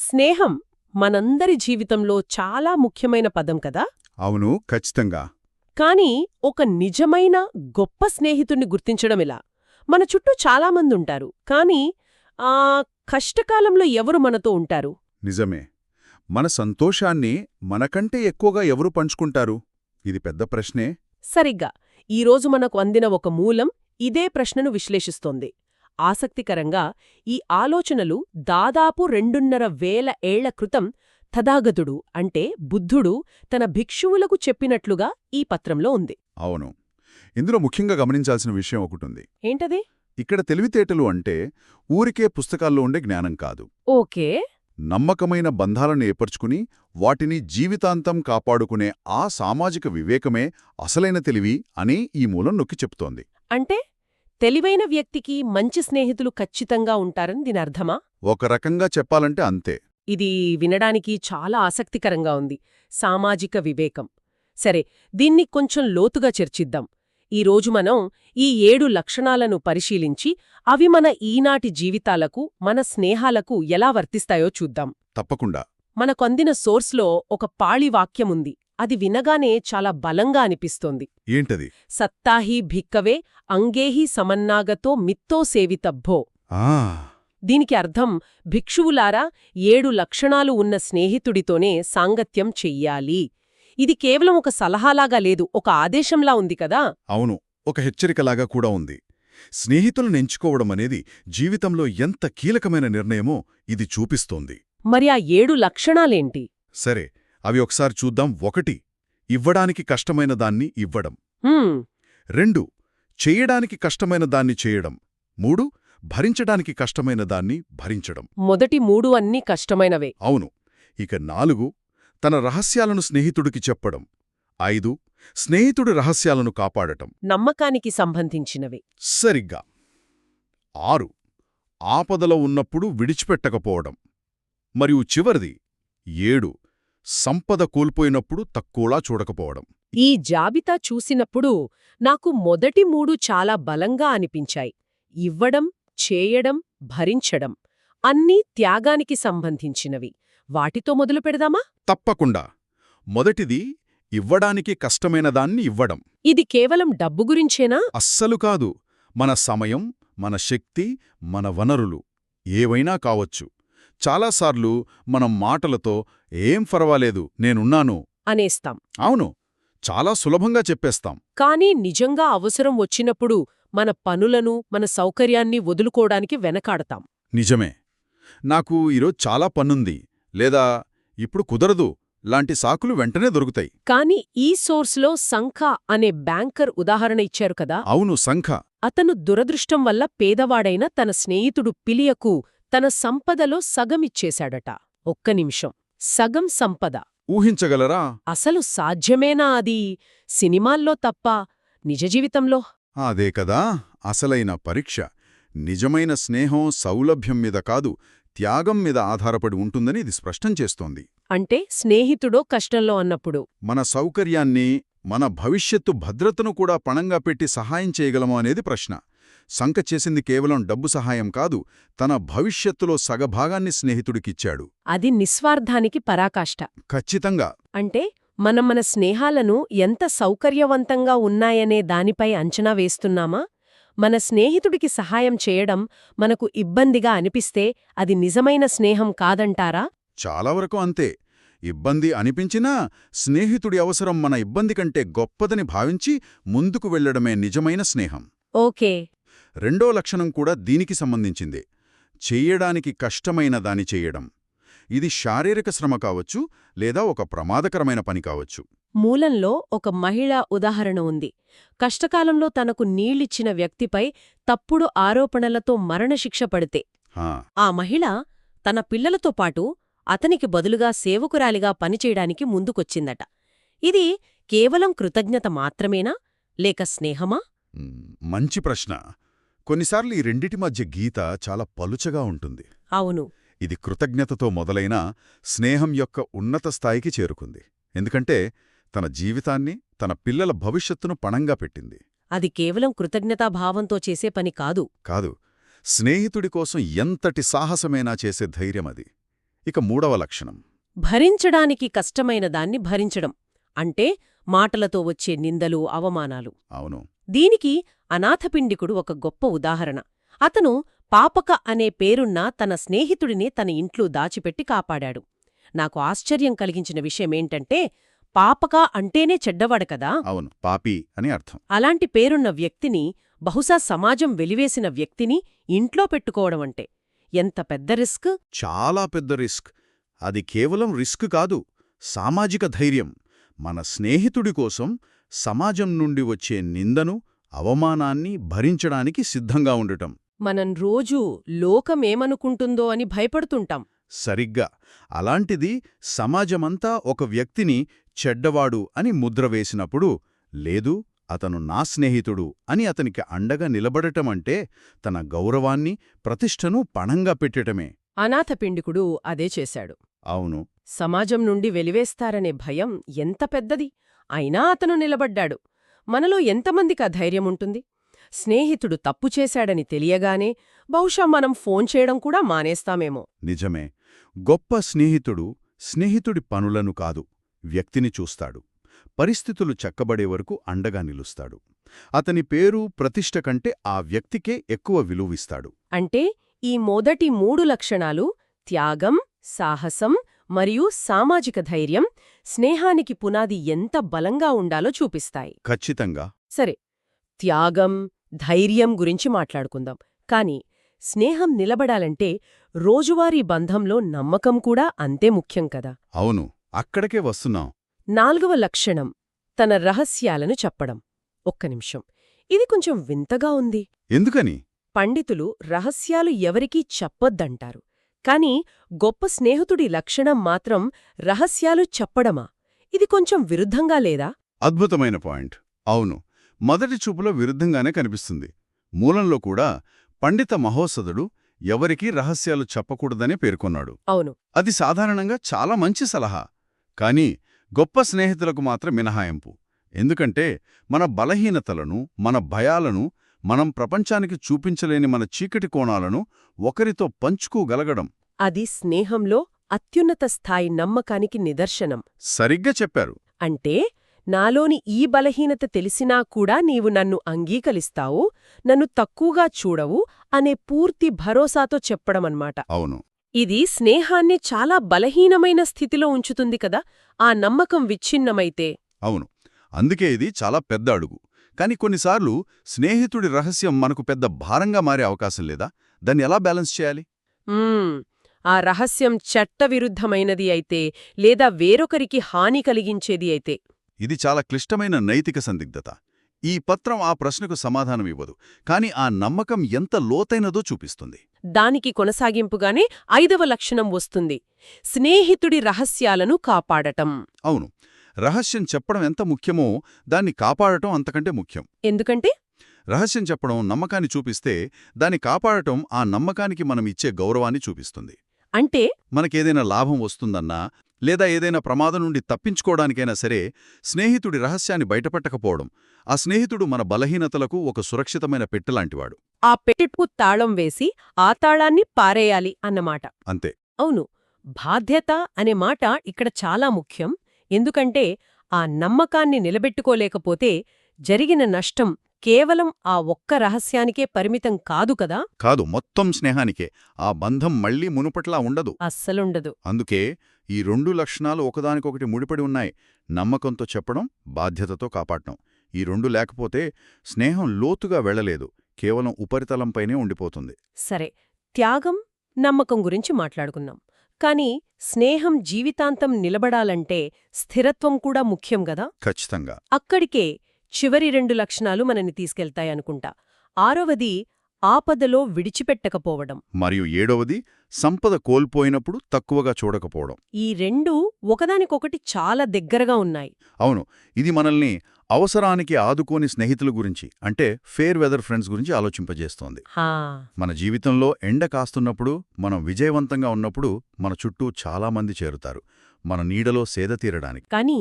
స్నేహం మనందరి జీవితంలో చాలా ముఖ్యమైన పదం కదా. అవును, ఖచ్చితంగా. కానీ ఒక నిజమైన గొప్ప స్నేహితుణ్ణి గుర్తించడమిలా. మన చుట్టూ చాలామందుంటారు, కానీ ఆ కష్టకాలంలో ఎవరు మనతో ఉంటారు? నిజమే. మన సంతోషాన్ని మనకంటే ఎక్కువగా ఎవరు పంచుకుంటారు? ఇది పెద్ద ప్రశ్నే. సరిగ్గా ఈరోజు మనకు అందిన ఒక మూలం ఇదే ప్రశ్నను విశ్లేషిస్తోంది. ఆసక్తికరంగా ఈ ఆలోచనలు దాదాపు 2,500 ఏళ్ల క్రితం తథాగతుడు అంటే బుద్ధుడు తన భిక్షువులకు చెప్పినట్లుగా ఈ పత్రంలో ఉంది. అవును. ఇందులో ముఖ్యంగా గమనించాల్సిన విషయం ఒకటుంది. ఏంటది? ఇక్కడ తెలివితేటలు అంటే ఊరికే పుస్తకాల్లో ఉండే జ్ఞానం కాదు. ఓకే. నమ్మకమైన బంధాలను ఏర్పరచుకుని వాటిని జీవితాంతం కాపాడుకునే ఆ సామాజిక వివేకమే అసలైన తెలివి అని ఈ మూలం నొక్కి చెప్తోంది. అంటే తెలివైన వ్యక్తికి మంచి స్నేహితులు ఖచ్చితంగా ఉంటారని దీనర్థమా? ఒక రకంగా చెప్పాలంటే అంతే. ఇది వినడానికి చాలా ఆసక్తికరంగా ఉంది. సామాజిక వివేకం. సరే, దీన్ని కొంచెం లోతుగా చర్చిద్దాం. ఈరోజు మనం ఈ 7 లక్షణాలను పరిశీలించి అవి మన ఈనాటి జీవితాలకు, మన స్నేహాలకు ఎలా వర్తిస్తాయో చూద్దాం. తప్పకుండా. మనకొందిన సోర్స్లో ఒక పాళి వాక్యముంది. అది వినగానే చాలా బలంగా అనిపిస్తోంది. ఏంటది? సత్తాహి భిక్కవే అంగేహి సమన్నాగతో మిత్తో సేవితబ్బో. ఆ దీనికి అర్థం, భిక్షువులారా 7 లక్షణాలు ఉన్న స్నేహితుడితోనే సాంగత్యం చెయ్యాలి. ఇది కేవలం ఒక సలహాలాగా లేదు, ఒక ఆదేశంలా ఉంది కదా. అవును, ఒక హెచ్చరికలాగా కూడా ఉంది. స్నేహితులను ఎంచుకోవడమనేది జీవితంలో ఎంత కీలకమైన నిర్ణయమో ఇది చూపిస్తోంది. మరి ఆ 7 లక్షణాలేంటి? సరే, అవి ఒకసారి చూద్దాం. 1. ఇవ్వడానికి కష్టమైన దాన్ని ఇవ్వడం. 2. చెయ్యడానికి కష్టమైన దాన్ని చేయడం. 3. భరించడానికి కష్టమైన దాన్ని భరించడం. మొదటి 3 అన్నీ కష్టమైనవే. అవును. ఇక 4. తన రహస్యాలను స్నేహితుడికి చెప్పడం. 5. స్నేహితుడి రహస్యాలను కాపాడటం. నమ్మకానికి సంబంధించినవి. సరిగ్గా. 6. ఆపదలో ఉన్నప్పుడు విడిచిపెట్టకపోవడం. మరియు చివరిది 7. సంపద కోల్పోయినప్పుడు తక్కువలా చూడకపోవడం. ఈ జాబితా చూసినప్పుడు నాకు మొదటి 3 చాలా బలంగా అనిపించాయి. ఇవ్వడం, చేయడం, భరించడం అన్నీ త్యాగానికి సంబంధించినవి. వాటితో మొదలు పెడదామా? తప్పకుండా. మొదటిది ఇవ్వడానికి కష్టమైన దాన్ని ఇవ్వడం. ఇది కేవలం డబ్బు గురించేనా? అస్సలు కాదు. మన సమయం, మన శక్తి, మన వనరులు ఏవైనా కావచ్చు. చాలాసార్లు మనం మాటలతో ఏం పర్వాలేదు, నేనున్నాను అనేస్తాం. అవును, చాలా సులభంగా చెప్పేస్తాం. కానీ నిజంగా అవసరం వచ్చినప్పుడు మన పనులను, మన సౌకర్యాన్ని వదులుకోవడానికి వెనకాడతాం. నిజమే. నాకు ఈరోజు చాలా పనుంది, లేదా ఇప్పుడు కుదరదు లాంటి సాకులు వెంటనే దొరుకుతాయి. కానీ ఈ సోర్స్లో సంఖ అనే బ్యాంకర్ ఉదాహరణ ఇచ్చారు కదా. అవును, సంఖ. అతను దురదృష్టం వల్ల పేదవాడైన తన స్నేహితుడు పిలియకు తన సంపదలో సగమిచ్చేశాడట. ఒక్క నిమిషం, సగం సంపద! ఊహించగలరా? అసలు సాధ్యమేనా అది? సినిమాల్లో తప్ప, నిజ జీవితంలో? అదే కదా అసలైన పరీక్ష. నిజమైన స్నేహం సౌలభ్యం మీద కాదు, త్యాగం మీద ఆధారపడి ఉంటుందని ఇది స్పష్టం చేస్తోంది. అంటే స్నేహితుడో కష్టంలో అన్నప్పుడు మన సౌకర్యాన్ని, మన భవిష్యత్తు భద్రతను కూడా పణంగా పెట్టి సహాయం చేయగలమో అనేది ప్రశ్న. సంఖ చేసింది కేవలం డబ్బు సహాయం కాదు, తన భవిష్యత్తులో సగభాగాన్ని స్నేహితుడికిచ్చాడు. అది నిస్వార్థానికి పరాకాష్ట. ఖచ్చితంగా. అంటే మనం మన స్నేహాలను ఎంత సౌకర్యవంతంగా ఉన్నాయనే దానిపై అంచనా వేస్తున్నామా? మన స్నేహితుడికి సహాయం చేయడం మనకు ఇబ్బందిగా అనిపిస్తే అది నిజమైన స్నేహం కాదంటారా? చాలా వరకు అంతే. ఇబ్బంది అనిపించినా స్నేహితుడి అవసరం మన ఇబ్బంది కంటే గొప్పదని భావించి ముందుకు వెళ్లడమే నిజమైన స్నేహం. ఓకే. 2వ లక్షణం కూడా దీనికి సంబంధించిందే. చెయ్యడానికి కష్టమైన దాని చెయ్యడం. ఇది శారీరక శ్రమ కావచ్చు, లేదా ఒక ప్రమాదకరమైన పని కావచ్చు. మూలంలో ఒక మహిళా ఉదాహరణ ఉంది. కష్టకాలంలో తనకు నీళ్ళిచ్చిన వ్యక్తిపై తప్పుడు ఆరోపణలతో మరణశిక్ష పడితే ఆ మహిళ తన పిల్లలతో పాటు అతనికి బదులుగా సేవకురాలిగా పనిచేయడానికి ముందుకొచ్చిందట. ఇది కేవలం కృతజ్ఞత మాత్రమేనా, లేక స్నేహమా? మంచి ప్రశ్న. కొన్నిసార్లు ఈ రెండిటి మధ్య గీత చాలా పలుచగా ఉంటుంది. అవును. ఇది కృతజ్ఞతతో మొదలైన స్నేహం యొక్క ఉన్నత స్థాయికి చేరుకుంది. ఎందుకంటే తన జీవితాన్ని, తన పిల్లల భవిష్యత్తును పణంగా పెట్టింది. అది కేవలం కృతజ్ఞతాభావంతో చేసే పని కాదు. కాదు, స్నేహితుడి కోసం ఎంతటి సాహసమైనా చేసే ధైర్యం అది. ఇక మూడవ లక్షణం. భరించడానికి కష్టమైన దాన్ని భరించడం అంటే మాటలతో వచ్చే నిందలు అవమానాలు. అవును. దీనికి అనాథపిండికుడు ఒక గొప్ప ఉదాహరణ. అతను పాపక అనే పేరున్న తన స్నేహితుడిని తన ఇంట్లో దాచిపెట్టి కాపాడాడు. నాకు ఆశ్చర్యం కలిగించిన విషయమేంటంటే పాపక అంటేనే చెడ్డవాడు కదా. అవును, పాపి అని అర్థం. అలాంటి పేరున్న వ్యక్తిని, బహుశా సమాజం వెలివేసిన వ్యక్తిని ఇంట్లో పెట్టుకోవడమంటే ఎంత పెద్ద రిస్క్. చాలా పెద్ద రిస్క్. అది కేవలం రిస్క్ కాదు, సామాజిక ధైర్యం. మన స్నేహితుడి కోసం సమాజం నుండి వచ్చే నిందను, అవమానాన్ని భరించడానికి సిద్ధంగా ఉండటం. మనం రోజూ లోకమేమనుకుంటుందో అని భయపడుతుంటాం. సరిగ్గా అలాంటిది సమాజమంతా ఒక వ్యక్తిని చెడ్డవాడు అని ముద్ర వేసినప్పుడు, లేదు అతను నా స్నేహితుడు అని అతనికి అండగా నిలబడటమంటే తన గౌరవాన్ని, ప్రతిష్టను పణంగా పెట్టటమే. అనాథపిండికుడు అదే చేశాడు. అవును. సమాజం నుండి వెలివేస్తారనే భయం ఎంత పెద్దది, అయినా అతను నిలబడ్డాడు. మనలో ఎంతమందికి ఆ ధైర్యముంటుంది? స్నేహితుడు తప్పు చేశాడని తెలియగానే బహుశా మనం ఫోన్ చేయడం కూడా మానేస్తామేమో. నిజమే. గొప్ప స్నేహితుడు స్నేహితుడి పనులను కాదు, వ్యక్తిని చూస్తాడు. పరిస్థితులు చక్కబడే వరకు అండగా నిలుస్తాడు. అతని పేరు, ప్రతిష్ట కంటే ఆ వ్యక్తికే ఎక్కువ విలువిస్తాడు. అంటే ఈ మొదటి 3 లక్షణాలు త్యాగం, సాహసం మరియు సామాజిక ధైర్యం స్నేహానికి పునాది ఎంత బలంగా ఉండాలో చూపిస్తాయి. ఖచ్చితంగా. సరే, త్యాగం, ధైర్యం గురించి మాట్లాడుకుందాం. కాని స్నేహం నిలబడాలంటే రోజువారీ బంధంలో నమ్మకం కూడా అంతే ముఖ్యం కదా. అవును, అక్కడికే వస్తున్నాం. 4వ లక్షణం తన రహస్యాలను చెప్పడం. ఒక్క నిమిషం, ఇది కొంచెం వింతగా ఉంది. ఎందుకని? పండితులు రహస్యాలు ఎవరికీ చెప్పొద్దంటారు. కాని గొప్ప స్నేహితుడి లక్షణం మాత్రం రహస్యాలు చెప్పడమా? ఇది కొంచెం విరుద్ధంగా లేదా? అద్భుతమైన పాయింట్. అవును, మొదటి చూపులో విరుద్ధంగానే కనిపిస్తుంది. మూలంలో కూడా పండిత మహోసదుడు ఎవరికీ రహస్యాలు చెప్పకూడదనే పేర్కొన్నాడు. అవును. అది సాధారణంగా చాలా మంచి సలహా. కాని గొప్ప స్నేహితులకు మాత్రం మినహాయింపు. ఎందుకంటే మన బలహీనతలను, మన భయాలను, మనం ప్రపంచానికి చూపించలేని మన చీకటి కోణాలను ఒకరితో పంచుకోగలగడం. అది స్నేహంలో అత్యున్నత స్థాయి నమ్మకానికి నిదర్శనం. సరిగ్గా చెప్పారు. అంటే నాలోని ఈ బలహీనత తెలిసినా కూడా నీవు నన్ను అంగీకరిస్తావు, నన్ను తక్కువగా చూడవు అనే పూర్తి భరోసాతో చెప్పడమన్మాట. అవును. ఇది స్నేహాన్ని చాలా బలహీనమైన స్థితిలో ఉంచుతుంది కదా, ఆ నమ్మకం విచ్ఛిన్నమైతే. అవును, అందుకే ఇది చాలా పెద్ద అడుగు. కాని కొన్నిసార్లు స్నేహితుడి రహస్యం మనకు పెద్ద భారంగా మారే అవకాశం లేదా? దాన్ని ఎలా బ్యాలెన్స్ చేయాలి? ఆ రహస్యం చట్టవిరుద్ధమైనది అయితే, లేదా వేరొకరికి హాని కలిగించేది అయితే. ఇది చాలా క్లిష్టమైన నైతిక సందిగ్ధత. ఈ పత్రం ఆ ప్రశ్నకు సమాధానమివ్వదు, కాని ఆ నమ్మకం ఎంత లోతైనదో చూపిస్తుంది. దానికి కొనసాగింపుగానే 5వ లక్షణం వస్తుంది: స్నేహితుడి రహస్యాలను కాపాడటం. అవును, రహస్యం చెప్పడం ఎంత ముఖ్యమో దాన్ని కాపాడటం అంతకంటే ముఖ్యం. ఎందుకంటే రహస్యం చెప్పడం నమ్మకాన్ని చూపిస్తే, దాన్ని కాపాడటం ఆ నమ్మకానికి మనం ఇచ్చే గౌరవాన్ని చూపిస్తుంది. అంటే మనకేదైనా లాభం వస్తుందన్నా, లేదా ఏదైనా ప్రమాదం నుండి తప్పించుకోవడానికైనా సరే, స్నేహితుడి రహస్యాన్ని బయటపెట్టకపోవడం, ఆ స్నేహితుడు మన బలహీనతలకు ఒక సురక్షితమైన పెట్టెలాంటివాడు. ఆ పెట్టెకు తాళం వేసి ఆ తాళాన్ని పారేయాలి అన్నమాట. అంతే. అవును, బాధ్యత అనే మాట ఇక్కడ చాలా ముఖ్యం. ఎందుకంటే ఆ నమ్మకాన్ని నిలబెట్టుకోలేకపోతే జరిగిన నష్టం కేవలం ఆ ఒక్క రహస్యానికే పరిమితం కాదు కదా. కాదు, మొత్తం స్నేహానికే. ఆ బంధం మళ్లీ మునుపట్లా ఉండదు. అస్సలుండదు. అందుకే ఈ 2 లక్షణాలు ఒకదానికొకటి ముడిపడి ఉన్నాయి. నమ్మకంతో చెప్పడం, బాధ్యతతో కాపాడటం. ఈ 2 లేకపోతే స్నేహం లోతుగా వెళ్లలేదు, కేవలం ఉపరితలంపైనే ఉండిపోతుంది. సరే, త్యాగం, నమ్మకం గురించి మాట్లాడుకున్నాం. కాని స్నేహం జీవితాంతం నిలబడాలంటే స్థిరత్వం కూడా ముఖ్యం గదా. ఖచ్చితంగా. అక్కడికే చివరి 2 లక్షణాలు మనని తీసుకెళ్తాయనుకుంటా. 6వది ఆపదలో విడిచిపెట్టకపోవడం. మరియు 7వది సంపద కోల్పోయినప్పుడు తక్కువగా చూడకపోవడం. ఈ 2 ఒకదానికొకటి చాలా దగ్గరగా ఉన్నాయి. అవును, ఇది మనల్ని అవసరానికి ఆదుకోని స్నేహితుల గురించి, అంటే ఫేర్ వెదర్ ఫ్రెండ్స్ గురించి ఆలోచింపజేస్తోంది. మన జీవితంలో ఎండ కాస్తున్నప్పుడు, మనం విజయవంతంగా ఉన్నప్పుడు మన చుట్టూ చాలామంది చేరుతారు, మన నీడలో సేద తీరడానికి. కానీ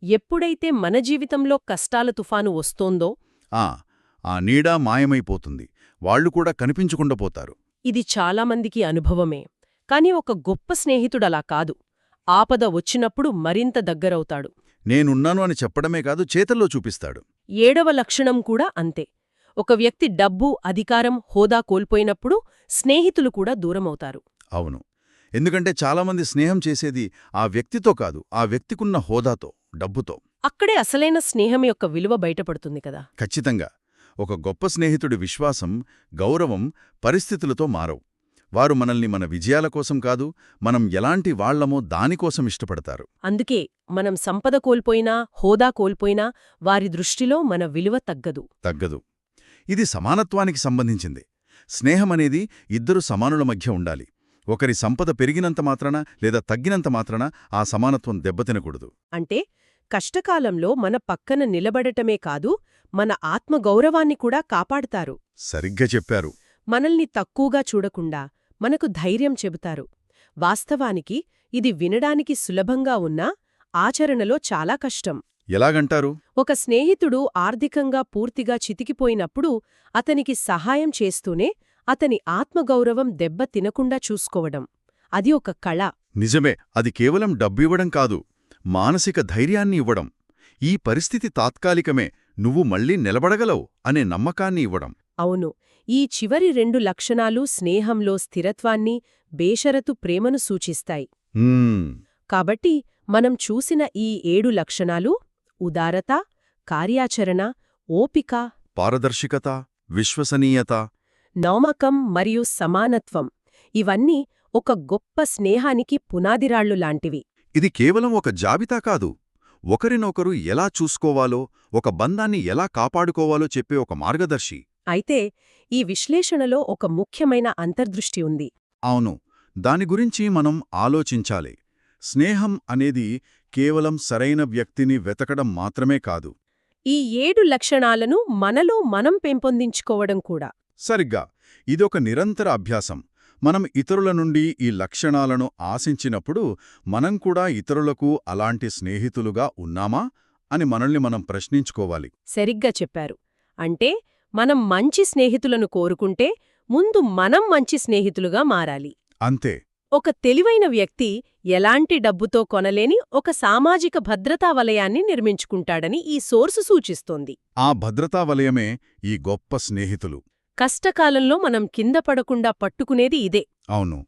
ఎప్పుడైతే మన జీవితంలో కష్టాల తుఫాను వస్తోందో ఆ నీడ మాయమైపోతుంది, వాళ్లు కూడా కనిపించకుండా పోతారు. ఇది చాలామందికి అనుభవమే. కాని ఒక గొప్ప స్నేహితుడలా కాదు. ఆపద వచ్చినప్పుడు మరింత దగ్గరవుతాడు. నేనున్నాను అని చెప్పడమే కాదు, చేతల్లో చూపిస్తాడు. 7వ లక్షణం కూడా అంతే. ఒక వ్యక్తి డబ్బు, అధికారం, హోదా కోల్పోయినప్పుడు స్నేహితులు కూడా దూరమవుతారు. అవును. ఎందుకంటే చాలామంది స్నేహం చేసేది ఆ వ్యక్తితో కాదు, ఆ వ్యక్తికున్న హోదాతో, డబ్బుతో. అక్కడే అసలైన స్నేహం యొక్క విలువ బయటపడుతుంది కదా. ఖచ్చితంగా. ఒక గొప్ప స్నేహితుడి విశ్వాసం, గౌరవం పరిస్థితులతో మారవు. వారు మనల్ని మన విజయాల కోసం కాదు, మనం ఎలాంటి వాళ్లమో దానికోసం ఇష్టపడతారు. అందుకే మనం సంపద కోల్పోయినా, హోదా కోల్పోయినా వారి దృష్టిలో మన విలువ తగ్గదు. ఇది సమానత్వానికి సంబంధించింది. స్నేహమనేది ఇద్దరు సమానుల మధ్య ఉండాలి. ఒకరి సంపద పెరిగినంత మాత్రాన లేదా తగ్గినంత మాత్రాన ఆ సమానత్వం దెబ్బతినకూడదు. అంటే కష్టకాలంలో మన పక్కన నిలబడటమే కాదు, మన ఆత్మగౌరవాన్ని కూడా కాపాడుతారు. సరిగ్గా చెప్పారు. మనల్ని తక్కువగా చూడకుండా మనకు ధైర్యం చెబుతారు. వాస్తవానికి ఇది వినడానికి సులభంగా ఉన్నా ఆచరణలో చాలా కష్టం. ఎలాగంటారు? ఒక స్నేహితుడు ఆర్థికంగా పూర్తిగా చితికిపోయినప్పుడు అతనికి సహాయం చేస్తూనే అతని ఆత్మగౌరవం దెబ్బ తినకుండా చూసుకోవడం, అది ఒక కళ. నిజమే. అది కేవలం డబ్బివ్వడం కాదు, మానసిక ధైర్యాన్ని ఇవ్వడం. ఈ పరిస్థితి తాత్కాలికమే, నువ్వు మళ్ళీ నిలబడగలవు అనే నమ్మకాన్ని ఇవ్వడం. అవును. ఈ చివరి 2 లక్షణాలు స్నేహంలో స్థిరత్వాన్ని, బేషరతు ప్రేమను సూచిస్తాయి. కాబట్టి మనం చూసిన ఈ 7 లక్షణాలు ఉదారత, కార్యాచరణ, ఓపిక, పారదర్శకత, విశ్వసనీయత, నమ్మకం మరియు సమానత్వం ఇవన్నీ ఒక గొప్ప స్నేహానికి పునాదిరాళ్లు లాంటివి. ఇది కేవలం ఒక జాబితా కాదు, ఒకరినొకరు ఎలా చూసుకోవాలో, ఒక బంధాన్ని ఎలా కాపాడుకోవాలో చెప్పే ఒక మార్గదర్శి. అయితే ఈ విశ్లేషణలో ఒక ముఖ్యమైన అంతర్దృష్టి ఉంది. అవును, దాని గురించి మనం ఆలోచించాలి. స్నేహం అనేది కేవలం సరైన వ్యక్తిని వెతకడం మాత్రమే కాదు. ఈ 7 లక్షణాలను మనలో మనం పెంపొందించుకోవడం కూడా. సరిగ్గా. ఇదొక నిరంతర అభ్యాసం. మనం ఇతరుల నుండి ఈ లక్షణాలను ఆశించినప్పుడు మనం కూడా ఇతరులకు అలాంటి స్నేహితులుగా ఉన్నామా అని మనల్ని మనం ప్రశ్నించుకోవాలి. సరిగ్గా చెప్పారు. అంటే మనం మంచి స్నేహితులను కోరుకుంటే ముందు మనం మంచి స్నేహితులుగా మారాలి. అంతే. ఒక తెలివైన వ్యక్తి ఎలాంటి డబ్బుతో కొనలేని ఒక సామాజిక భద్రతా వలయాన్ని నిర్మించుకుంటాడని ఈ సోర్సు సూచిస్తోంది. ఆ భద్రతా వలయమే ఈ గొప్ప స్నేహితులు. కష్టకాలంలో మనం కింద పడకుండా పట్టుకునేది ఇదే. అవును.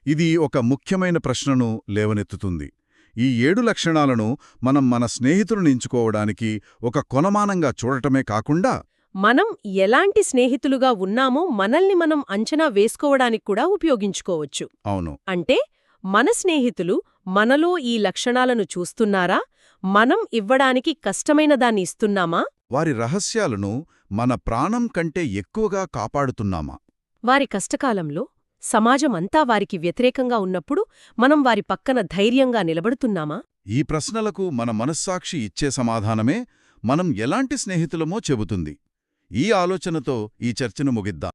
ఇది ఒక ముఖ్యమైన ప్రశ్నను లేవనెత్తుతుంది. ఈ 7 లక్షణాలను మనం మన స్నేహితులను ఎంచుకోవడానికి ఒక కొలమానంగా చూడటమే కాకుండా మనం ఎలాంటి స్నేహితులుగా ఉన్నామో మనల్ని మనం అంచనా వేసుకోవడానికి కూడా ఉపయోగించుకోవచ్చు. అవును. అంటే మన స్నేహితులు మనలో ఈ లక్షణాలను చూస్తున్నారా, మనం ఇవ్వడానికి కష్టమైన దాన్ని ఇస్తున్నామా, వారి రహస్యాలను మన ప్రాణం కంటే ఎక్కువగా కాపాడుతున్నామా? వారి కష్టకాలంలో సమాజమంతా వారికి వ్యతిరేకంగా ఉన్నప్పుడు మనం వారి పక్కన ధైర్యంగా నిలబడుతున్నామా? ఈ ప్రశ్నలకు మన మనస్సాక్షి ఇచ్చే సమాధానమే మనం ఎలాంటి స్నేహితులమో చెబుతుంది. ఈ ఆలోచనతో ఈ చర్చను ముగిద్దాం.